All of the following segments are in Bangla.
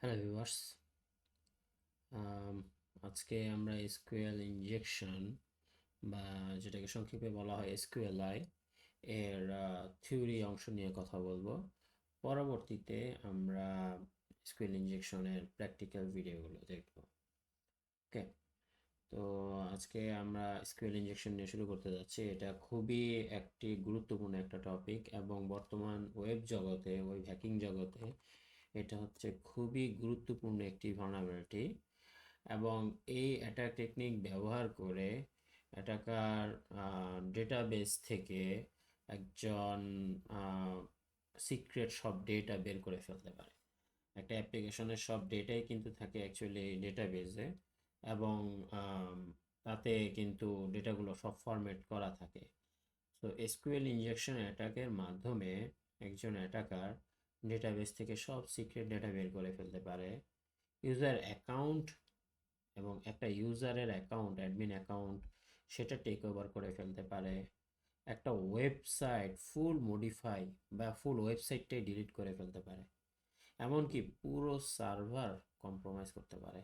হ্যালো ভিউয়ার্স, আজকে আমরা এসকিউএল ইনজেকশন বা যেটাকে সংক্ষেপে বলা হয় এসকিউএলআই এর থিওরি অংশ নিয়ে কথা বলবো। পরবর্তীতে আমরা এসকিউএল ইনজেকশনের প্র্যাকটিক্যাল ভিডিওগুলো দেখব। ওকে, তো আজকে আমরা এসকিউএল ইনজেকশন নিয়ে শুরু করতে যাচ্ছি। এটা খুবই একটি গুরুত্বপূর্ণ একটা টপিক এবং বর্তমান ওয়েব জগতে, ওয়েব হ্যাকিং জগতে এটা হচ্ছে খুবই গুরুত্বপূর্ণ একটি ভালনারেবিলিটি। এবং এই অ্যাটাক টেকনিক ব্যবহার করে অ্যাটাকার ডেটাবেস থেকে একজন সিক্রেট সব ডেটা বের করে ফেলতে পারে। একটা অ্যাপ্লিকেশনের সব ডেটাই কিন্তু থাকে অ্যাকচুয়ালি ডেটাবেসে, এবং আম, তাতে কিন্তু ডেটাগুলো সব ফরম্যাট করা থাকে। তো এসকিউএল ইনজেকশন অ্যাটাকের মাধ্যমে একজন অ্যাটাকার ডেটাবেস থেকে সব সিক্রেট ডেটা বের করে ফেলতে পারে। ইউজার অ্যাকাউন্ট এবং একটা ইউজারের অ্যাকাউন্ট, অ্যাডমিন অ্যাকাউন্ট, সেটা টেক ওভার করে ফেলতে পারে। একটা ওয়েবসাইট ফুল মডিফাই বা ফুল ওয়েবসাইটটাই ডিলিট করে ফেলতে পারে। এমনকি পুরো সার্ভার কম্প্রোমাইজ করতে পারে।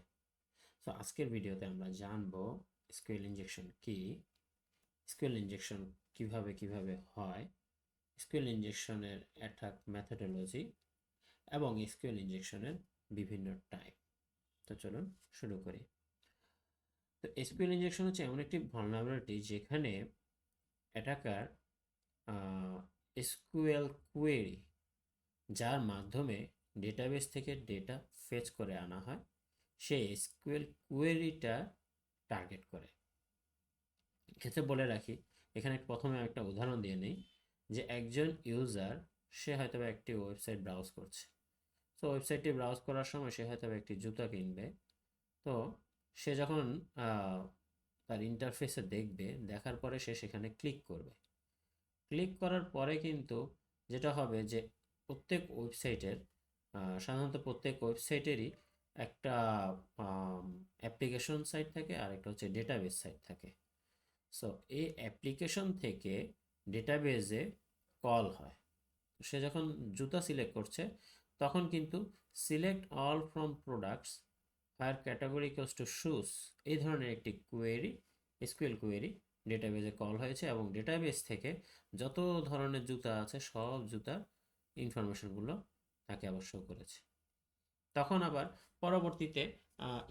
তো আজকের ভিডিওতে আমরা জানবো এসকিউএল ইনজেকশন কি, এসকিউএল ইনজেকশন কিভাবে হয়, এসকিউএল ইনজেকশনের অ্যাটাক মেথডোলজি এবং এসকিউএল ইনজেকশনের বিভিন্ন টাইপ। তো চলুন শুরু করি। তো এসকিউএল ইনজেকশন হচ্ছে এমন একটি ভালনারেবিলিটি যেখানে অ্যাটাকার এসকিউএল কোয়েরি, যার মাধ্যমে ডেটাবেস থেকে ডেটা ফেচ করে আনা হয়, সেই এসকিউএল কোয়েরিটা টার্গেট করে। ক্ষেত্রে বলে রাখি, এখানে প্রথমে একটা উদাহরণ দিয়ে নেই যে একজন ইউজার, সে হয়তো একটি ওয়েবসাইট ব্রাউজ করছে। তো ওয়েবসাইটটি ব্রাউজ করার সময় সে হয়তো একটি জুতা কিনবে। তো সে যখন তার ইন্টারফেসে দেখবে, দেখার পরে সে সেখানে ক্লিক করবে। ক্লিক করার পরে কিন্তু যেটা হবে যে প্রত্যেক ওয়েবসাইটের, সাধারণত প্রত্যেক ওয়েবসাইটেরই একটা অ্যাপ্লিকেশন সাইট থাকে আর একটা হচ্ছে ডেটাবেস সাইট থাকে। সো এই অ্যাপ্লিকেশন থেকে ডেটাবেজে কল হয়। সে যখন জুতা সিলেক্ট করছে তখন কিন্তু select all from products fire category equals to shoes, এই ধরনের একটি কোয়েরি, এসকিউএল কোয়েরি ডেটাবেজে কল হয়েছে এবং ডেটাবেস থেকে যত ধরনের জুতা আছে সব জুতার ইনফরমেশনগুলো তাকে আবার শো করেছে। তখন আবার পরবর্তীতে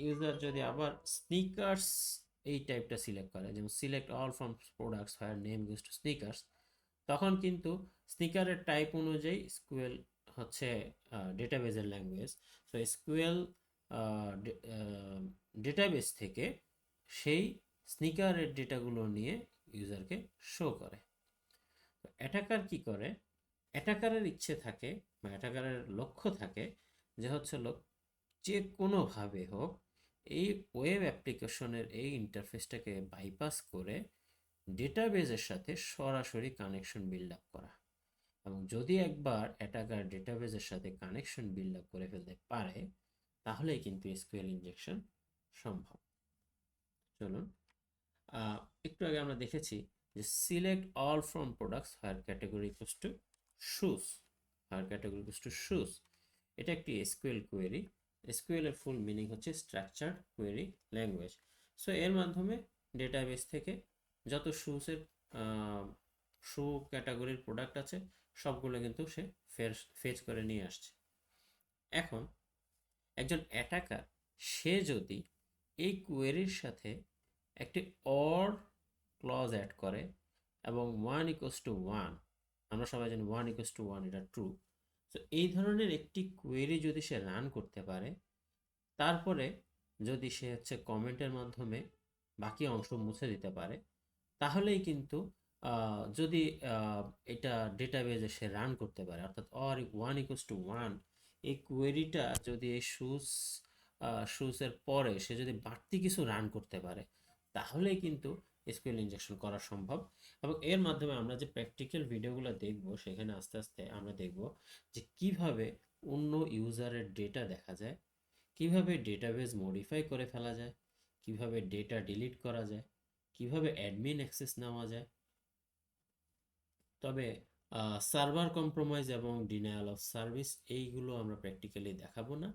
ইউজার যদি আবার স্নিকার্স এই টাইপটা সিলেক্ট করে, যেমন select all from products where name use to sneakers, তখন কিন্তু স্নিকারের টাইপ অনুযায়ী স্কুয়েল হচ্ছে ডেটাবেজের ল্যাঙ্গুয়েজ। সো এসকিউএল ডেটাবেস থেকে সেই স্নিকারের ডেটাগুলো নিয়ে ইউজারকে শো করে। অ্যাটাকার কি করে, অ্যাটাকারের ইচ্ছে থাকে বা অ্যাটাকারের লক্ষ্য থাকে যে হচ্ছে যে কোনোভাবে হোক এই ওয়েব অ্যাপ্লিকেশনের এই ইন্টারফেসটাকে বাইপাস করে ডেটাবেজের সাথে সরাসরি কানেকশন বিল্ড আপ করা। এবং যদি একবার অ্যাটাকার ডেটাবেজের সাথে কানেকশন বিল্ড আপ করে ফেলতে পারে, তাহলেই কিন্তু এসকিউএল ইনজেকশন সম্ভব। চলুন, একটু আগে আমরা দেখেছি যে select all from products where category equals to shoes, where category equals to shoes, এটা একটি এসকিউএল কোয়েরি। এসকিউএল এর ফুল মিনিং হচ্ছে স্ট্রাকচার্ড কোয়েরি ল্যাঙ্গুয়েজ। সো এর মাধ্যমে ডেটাবেস থেকে যত শুজের শু ক্যাটাগরির প্রোডাক্ট আছে সবগুলো কিন্তু সে ফেচ করে নিয়ে আসছে। এখন একজন অ্যাটাকার, সে যদি এই কোয়েরির সাথে একটি অর ক্লজ অ্যাড করে এবং 1 = 1, আমরা সবাই জানি 1 = 1 এটা ট্রু। তো এই ধরনের একটি কোয়েরি যদি সে রান করতে পারে, তারপরে যদি সে হচ্ছে কমেন্টের মাধ্যমে বাকি অংশ মুছে দিতে পারে, তাহলেই কিন্তু যদি এটা ডেটাবেজে সে রান করতে পারে, অর্থাৎ অর 1 = 1, এই কোয়েরিটা যদি এই শুজের পরে সে যদি বাড়তি কিছু রান করতে পারে, তাহলেই কিন্তু এসকিউএল ইনজেকশন করা সম্ভব। এবং এর মাধ্যমে আমরা যে প্র্যাকটিক্যাল ভিডিওগুলো দেখব, সেখানে আস্তে আস্তে আমরা দেখব যে কিভাবে অন্য ইউজারের ডেটা দেখা যায়, কিভাবে ডেটাবেজ মডিফাই করে ফেলা যায়, কিভাবে ডেটা ডিলিট করা যায়, কিভাবে অ্যাডমিন অ্যাক্সেস নেওয়া যায়। তবে সার্ভার কম্প্রোমাইজ এবং ডিনায়াল অফ সার্ভিস এইগুলো আমরা প্র্যাকটিক্যালি দেখাবো না।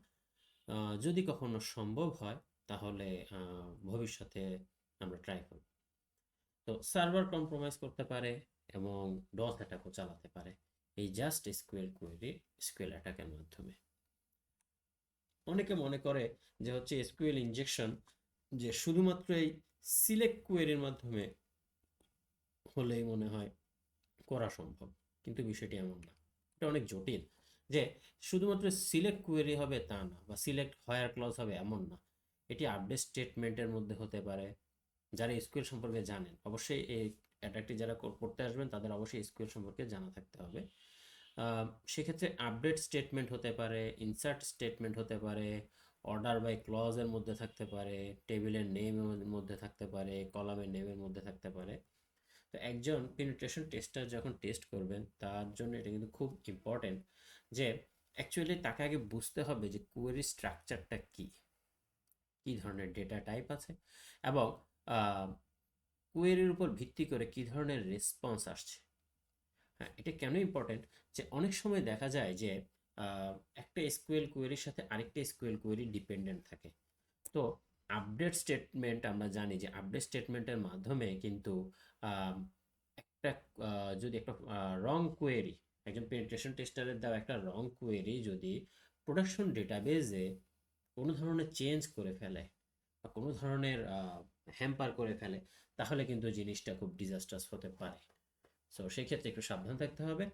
যদি কখনো সম্ভব হয় তাহলে ভবিষ্যতে আমরা ট্রাই করব। তো সার্ভার কম্প্রোমাইজ করতে পারে এবং ডস অ্যাটাকও চালাতে পারে এই জাস্ট এসকিউএল কোয়েরি এসকিউএল অ্যাটাকের মাধ্যমে। অনেকে মনে করে যে হচ্ছে এসকিউএল ইনজেকশন যে শুধুমাত্র এই সিলেক্ট কোয়েরির মাধ্যমে হলেই মনে হয় করা সম্ভব, কিন্তু বিষয়টি এমন না। এটা অনেক জটিল যে শুধুমাত্র সিলেক্ট কোয়েরি হবে তা না, বা সিলেক্ট হোয়ার ক্লজ হবে এমন না। এটি আপডেট স্টেটমেন্টের মধ্যে হতে পারে। যারা এসকিউএল সম্পর্কে জানেন, অবশ্যই এই অ্যাটাকটি যারা করতে আসবেন তাদের অবশ্যই এসকিউএল সম্পর্কে জানা থাকতে হবে। সেক্ষেত্রে আপডেট স্টেটমেন্ট হতে পারে, ইনসার্ট স্টেটমেন্ট হতে পারে, অর্ডার বাই ক্লজের মধ্যে থাকতে পারে, টেবিলের নেমের মধ্যে থাকতে পারে, কলামের নেমের মধ্যে থাকতে পারে। তো একজন পেনিট্রেশন টেস্টার যখন টেস্ট করবেন তার জন্য এটা কিন্তু খুব ইম্পর্টেন্ট যে অ্যাকচুয়ালি তাকে আগে বুঝতে হবে যে কোয়েরি স্ট্রাকচারটা কী ধরনের ডেটা টাইপ আছে, এবং কোয়েরির উপর ভিত্তি করে কী ধরনের রেসপন্স আসছে। হ্যাঁ, এটা কেন ইম্পর্টেন্ট যে অনেক সময় দেখা যায় যে একটা এসকিউএল কোয়েরির সাথে আরেকটা এসকিউএল কোয়েরি ডিপেন্ডেন্ট থাকে। তো আপডেট স্টেটমেন্ট আমরা জানি যে আপডেট স্টেটমেন্টের মাধ্যমে কিন্তু একটা যদি একটা রং কোয়েরি, একজন পেনিট্রেশন টেস্টারের দেওয়া একটা রং কোয়েরি যদি প্রোডাকশন ডেটাবেজে কোনো ধরনের চেঞ্জ করে ফেলে বা কোনো ধরনের হ্যাম্পার করে ফেলে, তাহলে কিন্তু জিনিসটা খুব ডিজাস্টার্স হতে পারে। সো সেই ক্ষেত্রে একটু সাবধান থাকতে হবে,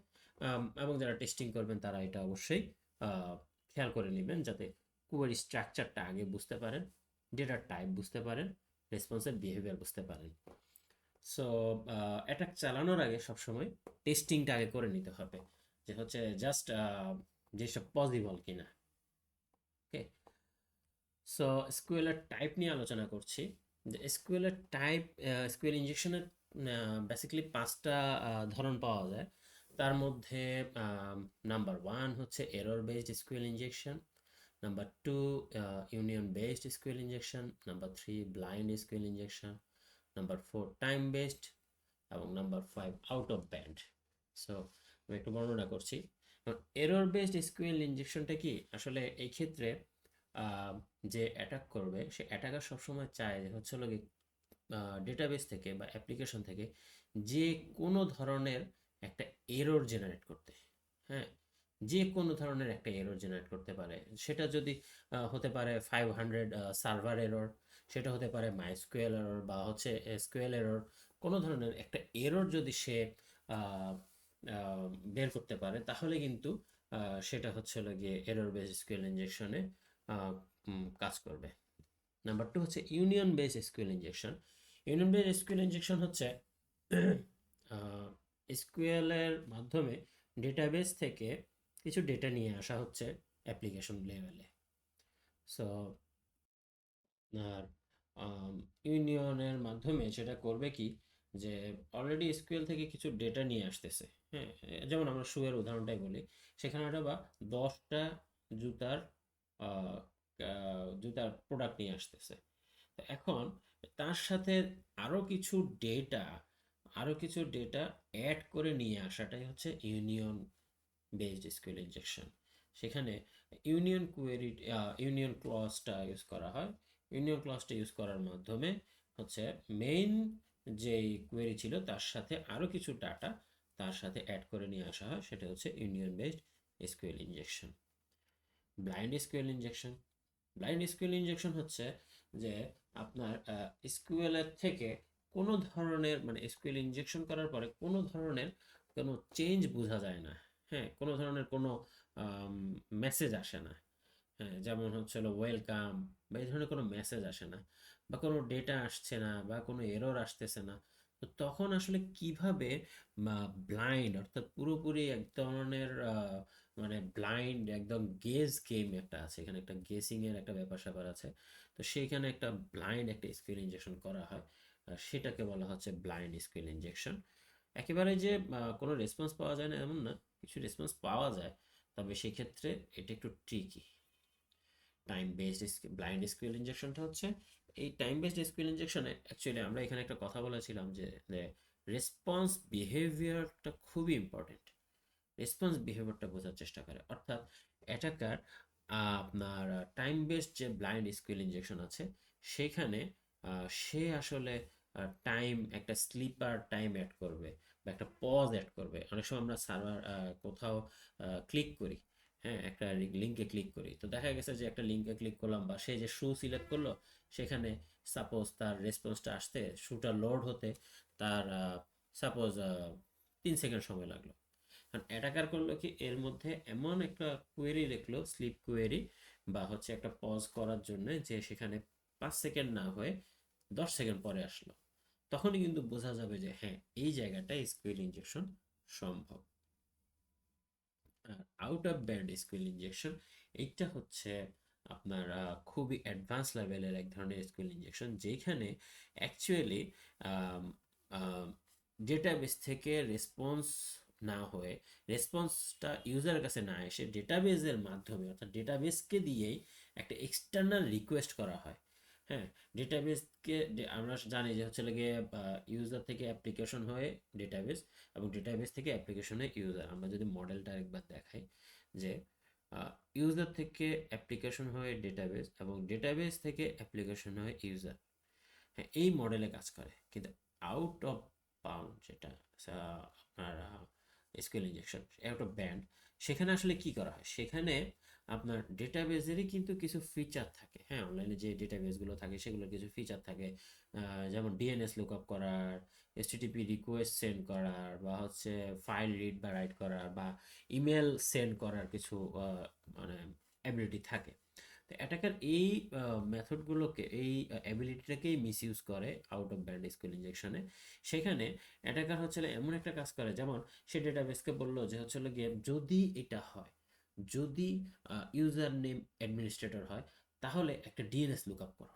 এবং যারা টেস্টিং করবেন তারা এটা অবশ্যই খেয়াল করে নেবেন যাতে কোয়েরি স্ট্রাকচারটা আগে বুঝতে পারেন, ডেটার টাইপ বুঝতে পারেন, রেসপন্সের বিহেভিয়ার বুঝতে পারেন। সো অ্যাটাক চালানোর আগে সবসময় টেস্টিংটা আগে করে নিতে হবে যে হচ্ছে জাস্ট যেসব পসিবল কিনা। ওকে, সো এসকিউএল টাইপ নিয়ে আলোচনা করছি। যে এসকিউএল টাইপ, এসকিউএল ইনজেকশনের বেসিক্যালি 5টা ধরন পাওয়া যায়। তার মধ্যে নাম্বার 1 হচ্ছে error based SQL injection, number 2 union based SQL injection, number 3 blind SQL injection, number 4 time based, এবং number 5 out of band. So আমি একটু বর্ণনা করছি। এরর বেসড এসকিউএল ইনজেকশনটা কি আসলে এই ক্ষেত্রে যে অ্যাটাক করবে সে অ্যাটাকার সবসময় চায় যে হচ্ছে হলো ডেটাবেস থেকে বা অ্যাপ্লিকেশন থেকে যে কোনো ধরনের একটা এরর জেনারেট করতে। হ্যাঁ, যে কোনো ধরনের একটা এরর জেনারেট করতে পারে। সেটা যদি হতে পারে 500 সার্ভার এরর, সেটা হতে পারে মাইস্কুয়েল এরর, বা হচ্ছে এসকিউএল এরর। কোনো ধরনের একটা এরর যদি সে আহ, আহ, বের করতে পারে তাহলে কিন্তু সেটা হচ্ছে হলো গিয়ে এরর বেস এসকিউএল ইনজেকশনে কাজ করবে। নাম্বার 2 হচ্ছে union base SQL injection. Union base SQL injection হচ্ছে এসকিউএল এর মাধ্যমে ডেটাবেস থেকে কিছু ডেটা নিয়ে আসা হচ্ছে অ্যাপ্লিকেশন লেভেলে। সো আর ইউনিয়নের মাধ্যমে সেটা করবে কি যে অলরেডি এসকিউএল থেকে কিছু ডেটা নিয়ে আসতেছে। হ্যাঁ, যেমন আমরা শুয়ের উদাহরণটাই বলি, সেখানে হয়তো বা 10টা জুতার আহ, জুতার প্রোডাক্ট নিয়ে আসতেছে। তো এখন তার সাথে আরও কিছু ডেটা আরও কিছু ডেটা অ্যাড করে নিয়ে আসাটাই হচ্ছে ইউনিয়ন বেসড এসকিউএল ইনজেকশন। সেখানে ইউনিয়ন কোয়েরি ইউনিয়ন ক্লজটা ইউজ করা হয়। ইউনিয়ন ক্লজটা ইউজ করার মাধ্যমে হচ্ছে মেইন যেই কোয়েরি ছিল তার সাথে আরও কিছু ডাটা তার সাথে অ্যাড করে নিয়ে আসা হয়, সেটা হচ্ছে union based SQL injection. Blind SQL injection, blind SQL injection হচ্ছে যে আপনার এসকিউএল এর থেকে কোনো ধরনের মানে এসকিউএল ইনজেকশন করার পরে কোনো ধরনের কোনো চেঞ্জ বোঝা যায় না। হ্যাঁ, কোনো ধরনের কোনো মেসেজ আসে না। হ্যাঁ, যেমন হচ্ছে হলো ওয়েলকাম বা এই ধরনের কোনো মেসেজ আসে না, বা কোনো ডেটা আসছে না, বা কোনো এরর আসতেছে না। তো তখন আসলে কিভাবে ব্লাইন্ড অর্থাৎ পুরোপুরি এক ধরনের মানে ব্লাইন্ড একদম গেজ গেম একটা আছে, এখানে একটা গেসিং এর একটা ব্যাপার স্যাপার আছে। তো সেইখানে একটা ব্লাইন্ড একটা এসকিউএল ইনজেকশন করা হয়, সেটাকে বলা হচ্ছে ব্লাইন্ড এসকিউএল ইনজেকশন। একেবারে যে কোনো রেসপন্স পাওয়া যায় না এমন না, কিছু রেসপন্স পাওয়া যায়, তবে সেক্ষেত্রে এটা একটু tricky. Time based blind SQL ইনজেকশনটা হচ্ছে এই টাইম বেসড এসকিউএল ইনজেকশনে অ্যাকচুয়ালি আমরা এখানে একটা কথা বলেছিলাম যে রেসপন্স বিহেভিয়ারটা খুবই ইম্পর্টেন্ট। রেসপন্স বিহেভিয়ারটা বোঝার চেষ্টা করে, অর্থাৎ অ্যাটাকার আপনার টাইম বেসড যে ব্লাইন্ড এসকিউএল ইনজেকশন আছে সেখানে সে আসলে টাইম একটা স্লিপার টাইম অ্যাড করবে বা একটা পজ অ্যাড করবে। অনেক সময় আমরা সার্ভার কোথাও ক্লিক করি, হ্যাঁ, একটা লিঙ্কে ক্লিক করি, তো দেখা গেছে যে একটা লিঙ্কে ক্লিক করলাম বা সে যে শু সিলেক্ট করলো সেখানে সাপোজ তার রেসপন্সটা আসতে, শুটা লোড হতে তার সাপোজ 3 সেকেন্ড সময় লাগলো। কারণ অ্যাটাকার করলো কি, এর মধ্যে এমন একটা কোয়েরি লিখলো, স্লিপ কোয়েরি, বা হচ্ছে একটা পজ করার জন্য, যে সেখানে 5 সেকেন্ড না হয়ে 10 সেকেন্ড পরে আসলো। তখনই কিন্তু বোঝা যাবে যে হ্যাঁ, এই জায়গাটা এসকিউএল ইনজেকশন সম্ভব। আর out of band SQL injection, এইটা হচ্ছে আপনার খুবই অ্যাডভান্স লেভেলের এক ধরনের এসকিউএল ইনজেকশন, যেখানে অ্যাকচুয়ালি ডেটাবেস থেকে রেসপন্স না হয়ে, রেসপন্সটা ইউজারের কাছে না এসে ডেটাবেসের মাধ্যমে, অর্থাৎ ডেটাবেসকে দিয়েই একটা এক্সটার্নাল রিকোয়েস্ট করা হয়। হ্যাঁ, ডেটাবেসকে আমরা জানি যে হচ্ছে লাগে ইউজার থেকে অ্যাপ্লিকেশন হয়ে ডেটাবেস, এবং ডেটাবেস থেকে অ্যাপ্লিকেশনে ইউজার। আমরা যদি মডেলটা একবার দেখাই, যে ইউজার থেকে অ্যাপ্লিকেশন হয়ে ডেটাবেস এবং ডেটাবেস থেকে অ্যাপ্লিকেশন হয়ে ইউজার, হ্যাঁ, এই মডেলে কাজ করে। কিন্তু আউট অফ বাউন্ড যেটা আপনার SQL injection, out of band, সেখানে আসলে কি করা হয়, সেখানে আপনার ডেটাবেসেরই কিন্তু কিছু ফিচার থাকে। হ্যাঁ, অনলাইনে যে ডেটাবেসগুলো থাকে সেগুলোর কিছু ফিচার থাকে, যেমন ডিএনএস লুকআপ করার, এসটিটিপি রিকোয়েস্ট সেন্ড করার, বা হচ্ছে ফাইল রিড বা রাইট করার, বা ইমেল সেন্ড করার কিছু মানে অ্যাবিলিটি থাকে। তো অ্যাটাকার এই মেথডগুলোকে, এই অ্যাবিলিটিটাকেই মিস ইউজ করে আউট অফ ব্যান্ড এসকিউএল ইনজেকশনে। সেখানে অ্যাটাকার হচ্ছে এমন একটা কাজ করে, যেমন সে ডেটাবেসকে বললো যে হচ্ছে গিয়ে যদি এটা হয়, যদি ইউজার নেম অ্যাডমিনিস্ট্রেটর হয়, তাহলে একটা ডিএনএস লুকআপ করো।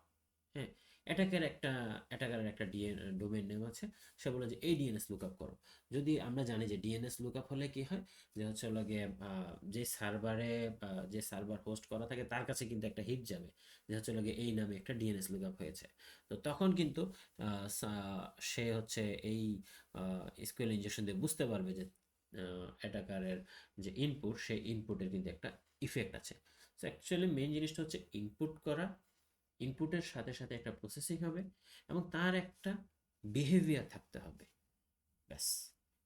হ্যাঁ, অ্যাটাকারের একটা ডোমেইন নেম আছে, সে বলে যে এই ডিএনএস লুকআপ করো। যদি আমরা জানি যে ডিএনএস লুকআপ হলে কি হয়, যে হচ্ছে গিয়ে যে সার্ভারে, যে সার্ভার হোস্ট করা থাকে তার কাছে কিন্তু একটা হিট যাবে, যে হচ্ছে গিয়ে এই নামে একটা ডিএনএস লুকআপ হয়েছে। তো তখন কিন্তু সে হচ্ছে এই এসকিউএল ইনজেকশন দিয়ে বুঝতে পারবে যে অ্যাটাকারের যে ইনপুট, সেই ইনপুটের কিন্তু একটা ইফেক্ট আছে। সো অ্যাকচুয়ালি মেইন জিনিসটা হচ্ছে ইনপুট করা, ইনপুটের সাথে সাথে একটা প্রসেসিং হবে, এবং তার একটা বিহেভিয়ার থাকতে হবে। ব্যাস,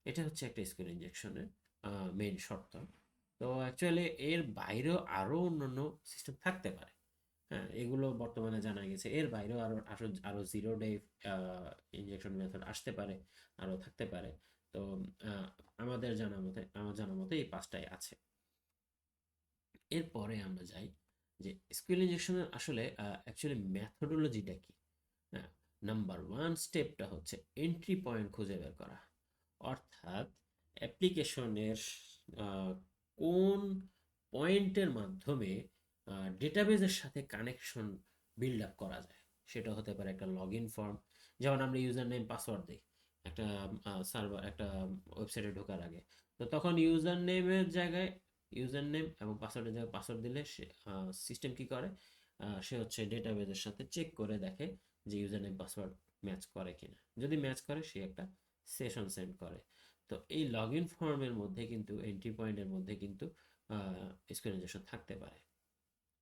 এটা হচ্ছে একটা এসকিউএল ইনজেকশনের মেইন শর্ত। তো অ্যাকচুয়ালি এর বাইরেও আরও অন্যান্য সিস্টেম থাকতে পারে। হ্যাঁ, এগুলো বর্তমানে জানা গেছে, এর বাইরেও আরও জিরো ডে ইনজেকশন মেথড আসতে পারে, আরও থাকতে পারে। তো আহ, আমার জানা মতে এই 5টাই আছে। এরপরে আমরা যাই যে এসকিউএল ইনজেকশনের আসলে অ্যাকচুয়ালি মেথোডোলজিটা কি। হ্যাঁ, নাম্বার 1 স্টেপটা হচ্ছে এন্ট্রি পয়েন্ট খুঁজে বের করা। অর্থাৎ অ্যাপ্লিকেশনের কোন পয়েন্টের মাধ্যমে ডেটাবেজের সাথে কানেকশন বিল্ড আপ করা যায়। সেটা হতে পারে একটা লগ ইন ফর্ম, যেমন আমরা ইউজার নেম পাসওয়ার্ড দিই একটা সার্ভার, একটা ওয়েবসাইটে ঢোকার আগে। তো তখন ইউজার নেমের জায়গায় ইউজার নেম এবং পাসওয়ার্ডের জায়গায় পাসওয়ার্ড দিলে সে সিস্টেম কি করে, সে হচ্ছে ডেটাবেজের সাথে চেক করে দেখে যে ইউজার নেম পাসওয়ার্ড ম্যাচ করে কিনা। যদি ম্যাচ করে সে একটা সেশন সেন্ড করে। তো এই লগ ইন ফর্মের মধ্যে কিন্তু, এন্ট্রি পয়েন্টের মধ্যে কিন্তু এসকিউএল ইনজেকশন থাকতে পারে।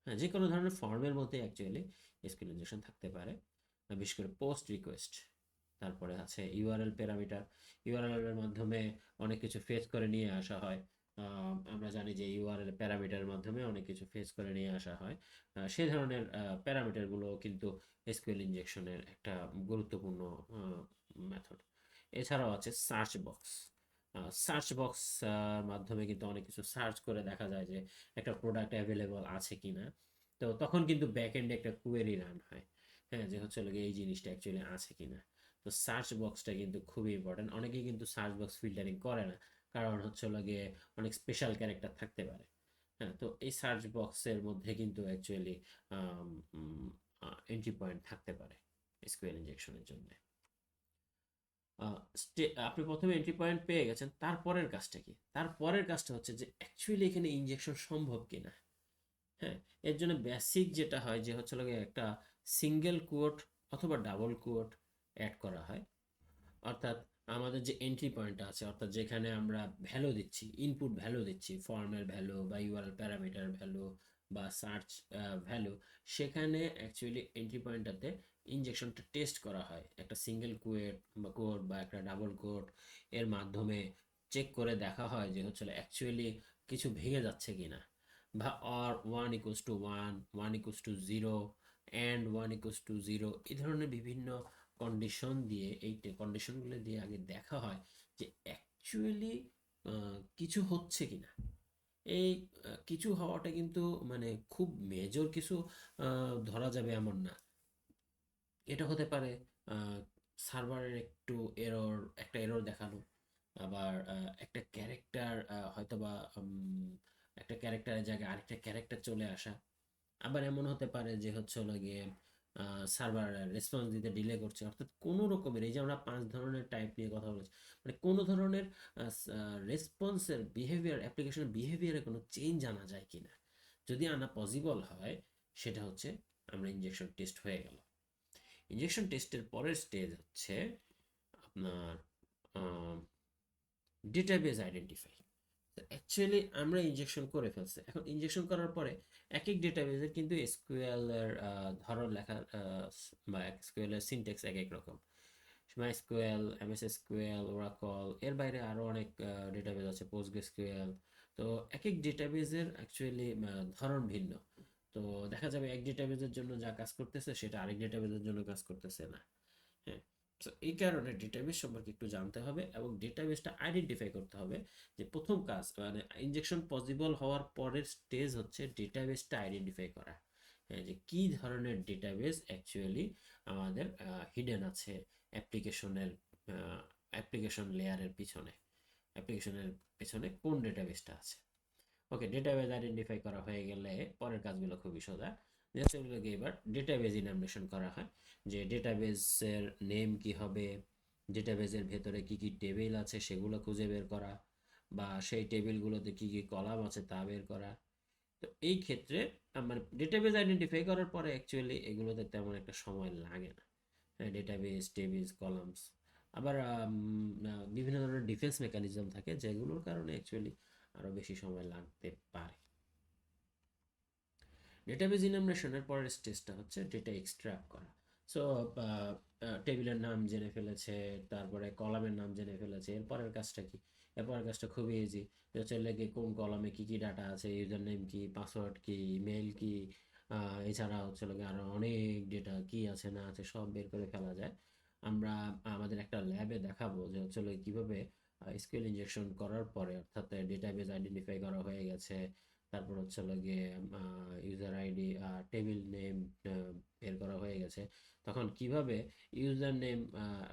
হ্যাঁ, যে কোনো ধরনের ফর্মের মধ্যে অ্যাকচুয়ালি এসকিউএল ইনজেকশন থাকতে পারে, বিশেষ করে পোস্ট রিকোয়েস্ট। তারপরে আছে ইউআরএল প্যারামিটার, ইউআরএল এর মাধ্যমে অনেক কিছু ফেচ করে নিয়ে আসা হয়। আমরা জানি যে ইউআরএল প্যারামিটারের মাধ্যমে অনেক কিছু ফেচ করে নিয়ে আসা হয়। সেই ধরনের প্যারামিটারগুলো কিন্তু এসকিউএল ইনজেকশনের একটা গুরুত্বপূর্ণ মেথড। এছাড়াও আছে সার্চ বক্স। সার্চ বক্স মাধ্যমে কিন্তু অনেক কিছু সার্চ করে দেখা যায় যে একটা প্রোডাক্ট অ্যাভেলেবল আছে কিনা। তো তখন কিন্তু ব্যাক এন্ডে একটা কোয়েরি রান হয়, হ্যাঁ, যে হচ্ছে লোকে এই জিনিসটা অ্যাকচুয়ালি আছে কিনা। তো সার্চ বক্সটা কিন্তু খুবই ইম্পর্টেন্ট। অনেকেই কিন্তু সার্চ বক্স ফিল্টারিং করে না, কারণ হচ্ছে গিয়ে অনেক স্পেশাল ক্যারেক্টার থাকতে পারে। হ্যাঁ, তো এই সার্চ বক্সের মধ্যে কিন্তু অ্যাকচুয়ালি এন্ট্রি পয়েন্ট থাকতে পারে এসকিউএল ইনজেকশনের জন্য। আপনি প্রথমে এন্ট্রি পয়েন্ট পেয়ে গেছেন, তারপরের কাজটা কি? তারপরের কাজটা হচ্ছে যে অ্যাকচুয়ালি এখানে ইনজেকশন সম্ভব কিনা। হ্যাঁ, এর জন্য বেসিক যেটা হয় যে হচ্ছে লাগে একটা সিঙ্গেল কোট অথবা ডাবল কোট অ্যাড করা হয়। অর্থাৎ আমাদের যে এন্ট্রি পয়েন্টটা আছে, অর্থাৎ যেখানে আমরা ভ্যালু দিচ্ছি, ইনপুট ভ্যালু দিচ্ছি, ফর্মের ভ্যালু বা ইউআরএল প্যারামিটার ভ্যালু বা সার্চ ভ্যালু, সেখানে অ্যাকচুয়ালি এন্ট্রি পয়েন্টটাতে ইনজেকশনটা টেস্ট করা হয় একটা সিঙ্গেল কোড বা একটা ডাবল কোড এর মাধ্যমে চেক করে দেখা হয় যে হচ্ছে অ্যাকচুয়ালি কিছু ভেঙে যাচ্ছে কিনা, বা অর 1 = 1, 1 = 0, অ্যান্ড 1 = 0, এই ধরনের বিভিন্ন কন্ডিশন দিয়ে, এই কন্ডিশনগুলো দিয়ে আগে দেখা হয় যে অ্যাকচুয়ালি কিছু হচ্ছে কিনা। এই কিছু হওয়াটা কিন্তু মানে খুব মেজর কিছু ধরা যাবে এমন না। এটা হতে পারে সার্ভারের একটা এরর দেখানো, আবার একটা ক্যারেক্টার হয়তোবা একটা ক্যারেক্টারের জায়গায় আরেকটা ক্যারেক্টার চলে আসা। আবার এমন হতে পারে যে হচ্ছে হলো গিয়ে সার্ভার রেসপন্স দিতে ডিলে করছে, অর্থাৎ কোনো রকমের, এই যে আমরা 5 ধরনের টাইপ নিয়ে কথা বলেছি, মানে কোনো ধরনের রেসপন্সের বিহেভিয়ার, অ্যাপ্লিকেশনের বিহেভিয়ারে কোনো চেঞ্জ আনা যায় কিনা। যদি আনা পসিবল হয়, সেটা হচ্ছে আমরা ইনজেকশন টেস্ট হয়ে গেল। ইনজেকশন টেস্টের পরের স্টেজ হচ্ছে আপনার ডেটাবেস আইডেন্টিফাই। অ্যাকচুয়ালি আমরা ইনজেকশন করে ফেলছি, এখন ইনজেকশন করার পরে এক এক ডেটাবেসের কিন্তু এসকিউএল এর ধরন লেখা বা এসকিউএল এর সিনট্যাক্স এক এক রকম। মাইস্কুয়েল, এমএস এসকিউএল, ওরাকল, এর বাইরে আরও অনেক ডেটাবেস আছে, পোস্টগ্রেসকিউএল। তো এক এক ডেটাবেসের অ্যাকচুয়ালি ধরন ভিন্ন। তো দেখা যাবে এক ডেটাবেসের জন্য যা কাজ করতেছে সেটা আরেক ডেটাবেসের জন্য কাজ করতেছে না। হ্যাঁ, তো এই কারণে ডেটাবেস সম্পর্কে একটু জানতে হবে এবং ডেটাবেসটা আইডেন্টিফাই করতে হবে। যে প্রথম কাজ মানে ইনজেকশন পসিবল হওয়ার পরের স্টেজ হচ্ছে ডেটাবেসটা আইডেন্টিফাই করা। হ্যাঁ, যে কী ধরনের ডেটাবেস অ্যাকচুয়ালি আমাদের হিডেন আছে অ্যাপ্লিকেশনের অ্যাপ্লিকেশন লেয়ারের পিছনে, অ্যাপ্লিকেশনের পেছনে কোন ডেটাবেসটা আছে। ওকে, ডেটাবেস আইডেন্টিফাই করা হয়ে গেলে পরের কাজগুলো খুবই সোজা। জাস্ট এগুলোকে এবার ডেটাবেস ইনফরমেশন করা হয়, যে ডেটাবেসের নেম কি হবে, ডেটাবেসের ভেতরে কি কি টেবিল আছে সেগুলো খুঁজে বের করা, বা সেই টেবিলগুলোতে কি কি কলাম আছে তা বের করা। তো এই ক্ষেত্রে মানে ডেটাবেস আইডেন্টিফাই করার পরে অ্যাকচুয়ালি এগুলোতে তেমন একটা সময় লাগে না। ডেটাবেস, টেবিলস, কলামস, আবার বিভিন্ন ধরনের ডিফেন্স মেকানিজম থাকে যেগুলোর কারণে অ্যাকচুয়ালি আরও বেশি সময় লাগতে পারে। ডেটাবেস ইনফরমেশনের পরের স্টেজটা হচ্ছে ডেটা এক্সট্রাক্ট করা। সো টেবিলের নাম জেনে ফেলেছে, তারপরে কলামের নাম জেনে ফেলেছে, এরপরের কাজটা কি? এরপরের কাজটা খুবই ইজি, যে হচ্ছে লেগে কোন কলামে কি কি ডাটা আছে, ইউজার নেম কি, পাসওয়ার্ড কি, মেল কি, এছাড়া হচ্ছে লোকে আরও অনেক ডেটা কি আছে না আছে সব বের করে ফেলা যায়। আমরা আমাদের একটা ল্যাবে দেখাবো যে হচ্ছে লোক কীভাবে এসকিউএল ইনজেকশন করার পরে, অর্থাৎ ডেটাবেস আইডেন্টিফাই করা হয়ে গেছে, তারপর হচ্ছে হলো গিয়ে ইউজার আইডি, টেবিল নেম বের করা হয়ে গেছে, তখন কিভাবে ইউজার নেম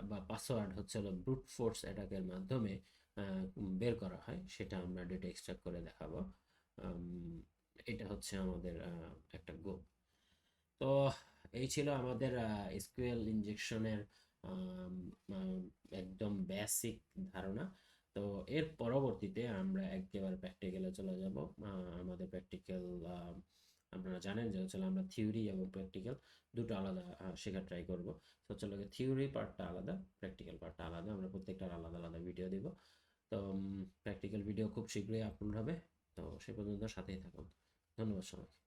বা পাসওয়ার্ড হচ্ছে হলো ব্রুট ফোর্স অ্যাটাকের মাধ্যমে বের করা হয়, সেটা আমরা ডেটা এক্সট্রাক্ট করে দেখাবো। এটা হচ্ছে আমাদের একটা গোল। তো এই ছিল আমাদের এসকিউএল ইনজেকশনের একদম বেসিক ধারণা। তো এর পরবর্তীতে আমরা একেবারে প্র্যাকটিক্যালে চলে যাব। আমাদের প্র্যাকটিক্যাল, আপনারা জানেন যে হচ্ছে আমরা থিওরি এবং প্র্যাকটিক্যাল দুটো আলাদা শেখার ট্রাই করব। তো হচ্ছে থিওরি পার্টটা আলাদা, প্র্যাকটিক্যাল পার্টটা আলাদা, আমরা প্রত্যেকটার আলাদা আলাদা ভিডিও দিব। তো প্র্যাকটিক্যাল ভিডিও খুব শীঘ্রই আপলোড হবে। তো সে পর্যন্ত সাথেই থাকুন। ধন্যবাদ সবাইকে।